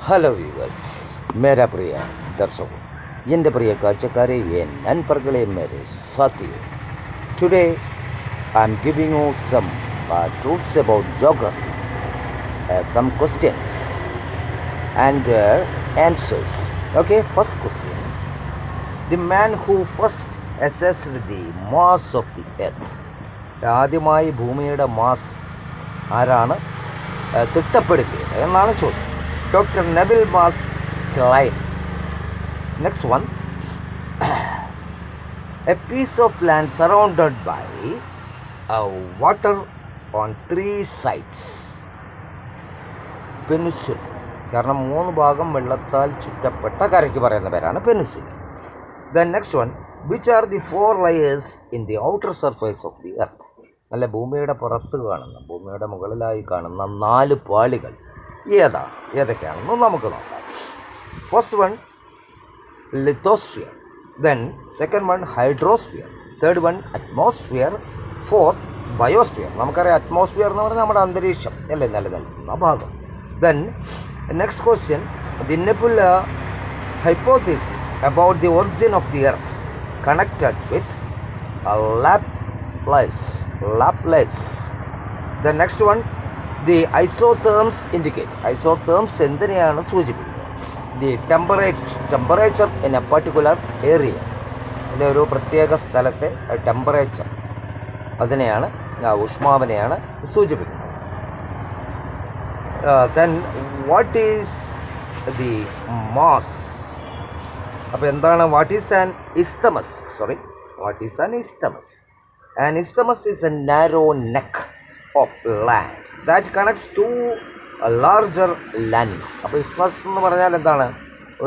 Hello viewers, മേരാ പ്രിയ ദർശകോ, എൻ്റെ പ്രിയ കാഴ്ചക്കാരെ, നൻപർകളെ, മേരെ സാത്തിയോ. Today I'm giving you some truths about geography, some questions and answers. Okay, first question. The man who first assessed the mass of the earth. ആദ്യമായി ഭൂമിയുടെ മാസ് ആരാണ് തിട്ടപ്പെടുത്തിയത് എന്നാണ് ചോദ്യം. Doctor Nevil Maskelyne. Next one. A piece of land surrounded by water on 3 sides. Peninsula. കാരണം 3 ഭാഗം വെള്ളത്താൽ ചുറ്റപ്പെട്ട കരയ്ക്ക് പറയുന്ന പേരാണ് peninsula. Then next one. Which are the 4 layers in the outer surface of the earth? അല്ല, ഭൂമിയുടെ പുറത്ത് കാണുന്ന, ഭൂമിയുടെ മുകളിലായി കാണുന്ന 4 പാളികൾ ഏതൊക്കെയാണെന്ന് നമുക്ക് നോക്കാം. First one lithosphere, then second one hydrosphere, third one atmosphere, fourth biosphere. നമുക്കറിയാം അറ്റ്മോസ്ഫിയർ എന്ന് പറഞ്ഞാൽ നമ്മുടെ അന്തരീക്ഷം അല്ലേ നിലനിൽക്കുന്ന ഭാഗം. Then next question. The nebula hypothesis about the origin of the earth connected with Laplace. The next one, the isotherms indicate. Isotherms എന്തിനെയാണ് സൂചിപ്പിക്കുന്നത്? The temperature in a particular area. ഒരു പ്രത്യേക സ്ഥലത്തെ ടെമ്പറേച്ചർ, അതിനെയാണ് ഊഷ്മാവിനെയാണ് സൂചിപ്പിക്കുന്നത്. Then what is the mass? അപ്പോൾ എന്താണ് what is an isthmus? An isthmus is a narrow neck of land that connects two larger landmass. അപ്പോൾ ഇസ്മസ് എന്ന് പറഞ്ഞാൽ എന്താണ്?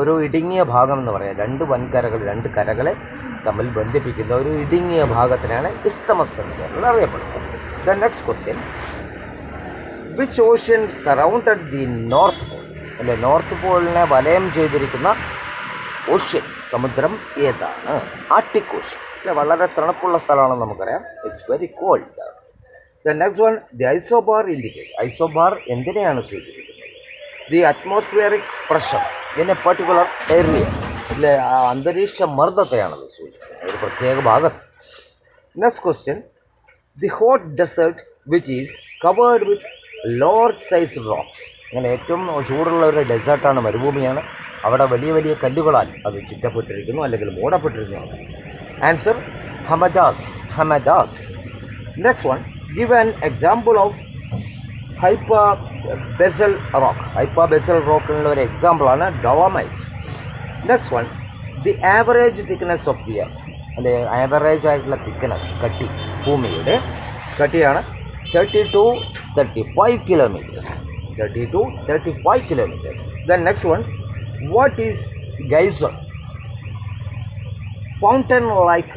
ഒരു ഇടുങ്ങിയ ഭാഗം എന്ന് പറയാം. 2 കരകളെ തമ്മിൽ ബന്ധിപ്പിക്കുന്ന ഒരു ഇടുങ്ങിയ ഭാഗത്തിനാണ് ഇസ്തമസ് എന്ന് പേരിൽ അറിയപ്പെടുന്നത്. The next question. Which ocean surrounded the north pole? അല്ലെ, നോർത്ത് പോളിനെ വലയം ചെയ്തിരിക്കുന്ന ഓഷ്യൻ, സമുദ്രം ഏതാണ്? Arctic ocean. വളരെ തണുപ്പുള്ള സ്ഥലമാണെന്ന് നമുക്കറിയാം. It's very cold. The next one. The isobar indicate. Isobar എന്തിനെയാണ് സൂചിപ്പിക്കുന്നത്? The atmospheric pressure in a particular area. ഇതിലെ അന്തരീക്ഷ മർദ്ദത്തെയാണത് സൂചിപ്പിക്കുന്നത്, ഒരു പ്രത്യേക ഭാഗത്ത്. Next question. The hot desert which is covered with large size rocks. അങ്ങനെ ഏറ്റവും ചൂടുള്ള ഒരു ഡെസേർട്ടാണ്, മരുഭൂമിയാണ്. അവിടെ വലിയ വലിയ കല്ലുകളാൽ അത് ചുറ്റപ്പെട്ടിരിക്കുന്നു അല്ലെങ്കിൽ മൂടപ്പെട്ടിരിക്കുന്നു. Answer, Hamadas. Next one. Give an example of hyperbasal rock. Hyperbasal rock എന്നുള്ള ഒരു എക്സാമ്പിൾ ആണ് dolomite. Next one. The average thickness of the earth. അല്ലെ, ആവറേജ് ആയിട്ടുള്ള തിക്നെസ്, കട്ടി, ഭൂമിയുടെ കട്ടിയാണ് 30 to 35 kilometers. 30 to 35 kilometers. Then next one. What is geyser? Fountain-like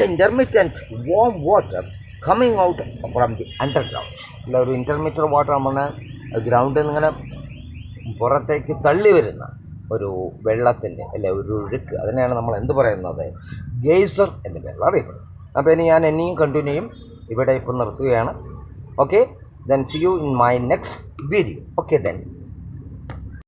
intermittent warm water coming out from the underground. അല്ല, ഒരു intermediate water നമ്മൾ ഗ്രൗണ്ടിൽ നിന്ന് ഇങ്ങനെ പുറത്തേക്ക് തള്ളി വരുന്ന ഒരു വെള്ളത്തിൻ്റെ അല്ലെ ഒരു ഒഴുക്ക്, അതിനെയാണ് നമ്മൾ എന്ത് പറയുന്നത്? ഗെയ്സർ എന്ന പേരിൽ അറിയപ്പെടുന്നത്. അപ്പോൾ ഇനി ഞാൻ കണ്ടിന്യൂ ചെയ്യും. ഇവിടെ ഇപ്പോൾ നിർത്തുകയാണ്. Okay, then C you in my next video. Okay, then